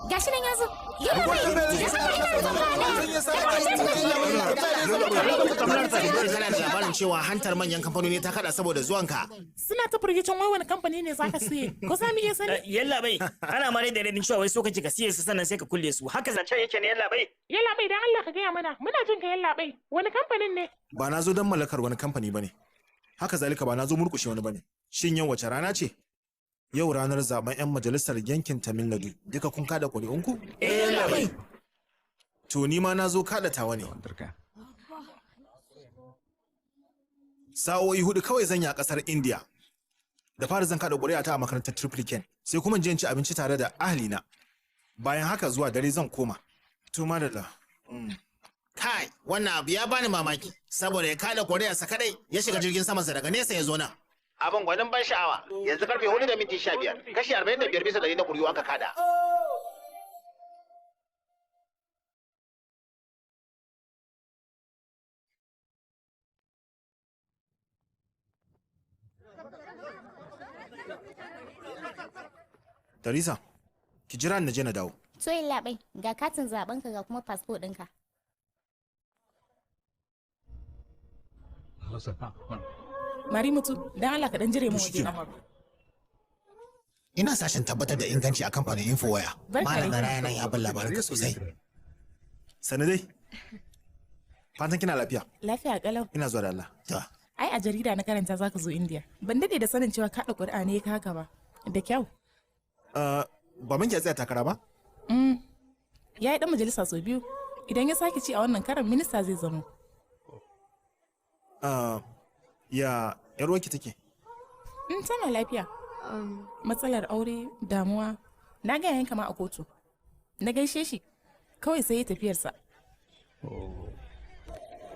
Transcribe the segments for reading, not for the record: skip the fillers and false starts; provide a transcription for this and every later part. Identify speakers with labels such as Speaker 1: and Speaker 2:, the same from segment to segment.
Speaker 1: gashi nan yazo. Yalla bai.
Speaker 2: Kana da labarin cewa hantar manyan kamfanoni ta kada saboda zuwanka.
Speaker 3: Suna ta furgicin wai wani kamfani ne zaka siye. Ko sami ya sani?
Speaker 4: Yalla bai, ana ma da radin cewa wai so kace ka siye su sannan sai ka kulle su. Haka zancen yake ne yalla bai.
Speaker 3: Yalla bai dan Allah ka gaya mana. Muna jin ka yalla bai. Wani kamfanin ne?
Speaker 2: Ba na zo don mallakar wani kamfani bane. Haka zalika ba na zo murkushe wani bane. Shin yau wace rana ce? Yau ranar zaben 'yan majalisar yankin Tamil Nadu. Duka kun kada ƙuri'unku?
Speaker 4: Yalla bai.
Speaker 2: To ni ma na zo kada tawa ne. Sa'o'i 4 kawai zan yi a ƙasar India. Da fara zan kada ƙuri'a ta a makarantar Triplicane. Sai kuma je ci abinci tare da ahlina. Bayan haka zuwa dare zan koma. To madalla. Kai, wannan abu ya bani mamaki. Saboda ya kada ƙuri'arsa kadai ya shiga jirgin samansa daga nesa ya zo nan. Abin gwanin ban sha'awa. Yanzu karfe 4 da minti 15. Kashi 45 bisa 100 na ƙuri'u aka kada. Tarisa, ki jira na je na dawo.
Speaker 1: So yalla bai, ga katin zaben ka ga kuma passport ɗinka.
Speaker 3: Mari mutu, dan Allah ka dan jire mu waje na.
Speaker 2: Ina sashen tabbatar da inganci a kamfanin Infowaya. Malam na ranar ya bar labarin ka sosai. Sani dai. Fatan kina lafiya?
Speaker 3: Lafiya kalau.
Speaker 2: Ina zuwa da Allah.
Speaker 3: Ai a jarida na karanta zaka zo India. Ban dade da sanin cewa kaɗa ƙuri'a ne ka haka ba. Da kyau.
Speaker 2: Ba mun ki tsaya takara ba?
Speaker 3: Ya yi dan majalisa sau 2. Idan ya sake ci a wannan karan minista zai zamo.
Speaker 2: Ya yar uwarki take?
Speaker 3: Tana lafiya. Matsalar aure, damuwa. Na ga yayin kama a kotu. Na gaishe shi. Kawai sai ya tafiyarsa.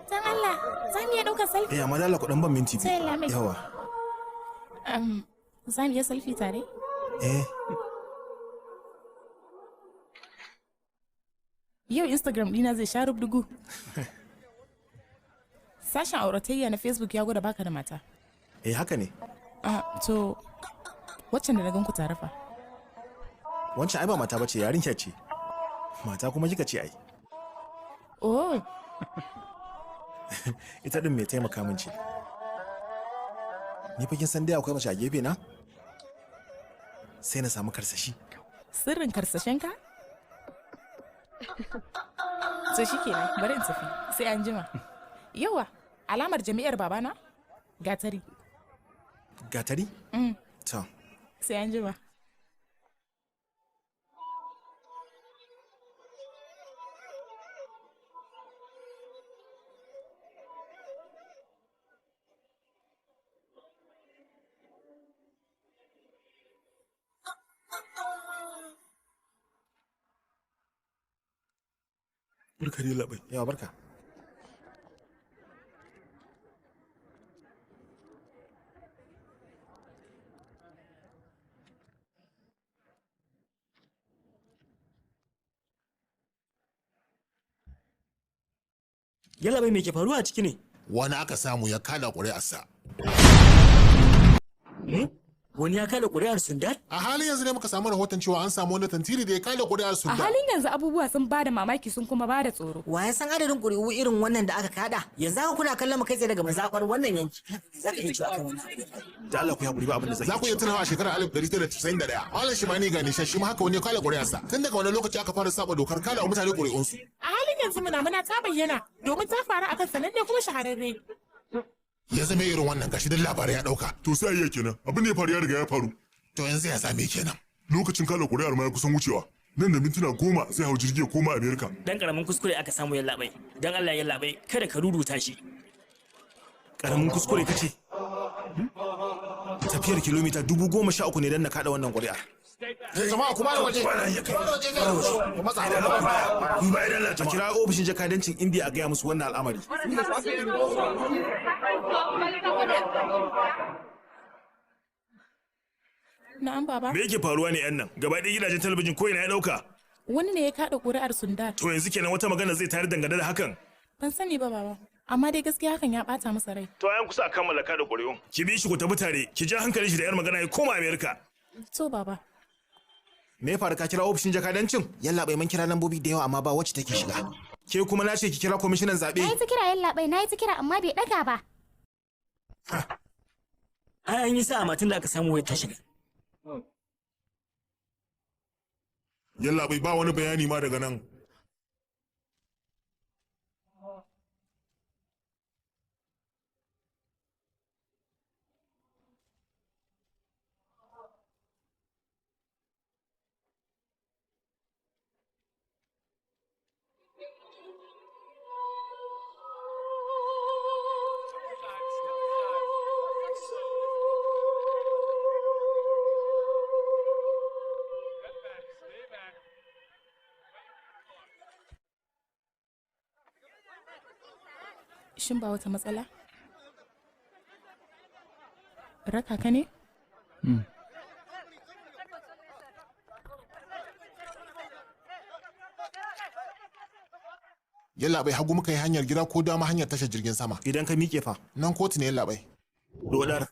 Speaker 3: Dan Allah, za mu iya ɗaukar selfie?
Speaker 2: Amma da Allah ku dan ban minti
Speaker 3: Sai Allah mai.
Speaker 2: Yawa.
Speaker 3: Za mu iya selfie tare? Yau Instagram ɗina zai sha rubdugu. Sashen auratayya na Facebook ya gwada baka da mata.
Speaker 2: Haka ne.
Speaker 3: To, waccan da na gan ku tare fa?
Speaker 2: Wancan ai ba mata bace, yarinya ce. Mata kuma kika ce ai.
Speaker 3: Oh.
Speaker 2: Ita din mai taimaka min ce. Ni fa kin san dai akwai mace a gefe na? Sai na samu karsashi.
Speaker 3: Sirrin karsashenka? So shikenan, bari in tafi. Sai an jima. Yawa, alamar jami'ar babana? Gatari.
Speaker 2: Gatari? To.
Speaker 3: Sai an jima.
Speaker 2: Barka dai labai. Yawa barka.
Speaker 4: Yalla bai me ke faruwa a ciki ne?
Speaker 5: Wani aka samu ya kada ƙuri'arsa.
Speaker 4: Wani ya kada ƙuri'ar Sundar?
Speaker 5: A halin yanzu ne muka samu rahoton cewa an samu wani tantiri da ya kada ƙuri'ar
Speaker 6: A
Speaker 5: Sundar.
Speaker 6: halin yanzu abubuwa sun bada mamaki sun kuma bada tsoro.
Speaker 7: Wa ya san adadin ƙuri'u irin wannan da aka kada? Yanzu haka kuna kallon mu kai tsaye daga mazaɓar wannan yanki. Za ka iya cewa akan wannan.
Speaker 2: Da Allah ku haƙuri ba abin da zai.
Speaker 5: Za ku iya tunawa a shekarar 1991. Malam Shimani ga nishan shi ma haka wani ya kada ƙuri'arsa. Tun daga wani lokaci aka fara saba dokar kada wa mutane ƙuri'unsu.
Speaker 3: A halin yanzu muna ta bayyana domin ta faru akan sananne kuma shahararre.
Speaker 5: Ya zama irin wannan gashi don labarai ya ɗauka.
Speaker 8: To sai iya kenan abin da ya faru ya riga ya faru.
Speaker 5: To yanzu ya same kenan.
Speaker 8: Lokacin kada ƙuri'ar ma ya kusan wucewa. Nan da mintuna 10 sai hau jirgi ya koma Amerika.
Speaker 4: Dan karamin kuskure aka samu yalla bai. Dan Allah yalla bai kada ka ruruta shi.
Speaker 2: Karamin kuskure kace. Tafiyar kilomita 13,000 ne dan na kada wannan ƙuri'ar.
Speaker 5: Jama'a kuma da waje. Ku matsa da baya.
Speaker 2: A kira ofishin jakadancin India a gaya musu wannan al'amari.
Speaker 3: Na'am baba.
Speaker 8: Me yake faruwa ne yan nan? Gaba ɗaya gidajen talabijin ko ina ya ɗauka.
Speaker 3: Wani ne ya kaɗa ƙuri'ar Sundar.
Speaker 8: To yanzu kenan wata magana zai tayar dangane da hakan.
Speaker 3: Ban sani ba baba. Amma dai gaskiya hakan ya ɓata masa rai.
Speaker 8: To ayan kusa a kammala kada ƙuri'un. Ki bi shi ku tafi tare, ki ja hankalin shi da yar magana ya koma Amerika.
Speaker 3: To baba.
Speaker 2: Me ya faru ka kira ofishin jakadancin?
Speaker 9: Yalla bai mun kira lambobi da yawa amma ba wacce take shiga.
Speaker 2: Ke kuma na ce ki kira kwamishinan zaɓe.
Speaker 1: Na yi ta kira yallaɓai, na yi ta kira amma bai ɗaga ba.
Speaker 4: Ai an yi sa'a tun da aka samu wai ta shiga.
Speaker 8: Yalla bai ba wani bayani ma daga nan.
Speaker 3: Shin ba wata matsala? Raka ka ne?
Speaker 5: Yalla bai hagu muka yi hanyar gida ko dama hanyar tashar jirgin sama.
Speaker 2: Idan ka miƙe fa.
Speaker 5: Nan kotu ne yalla bai.
Speaker 2: Dodar.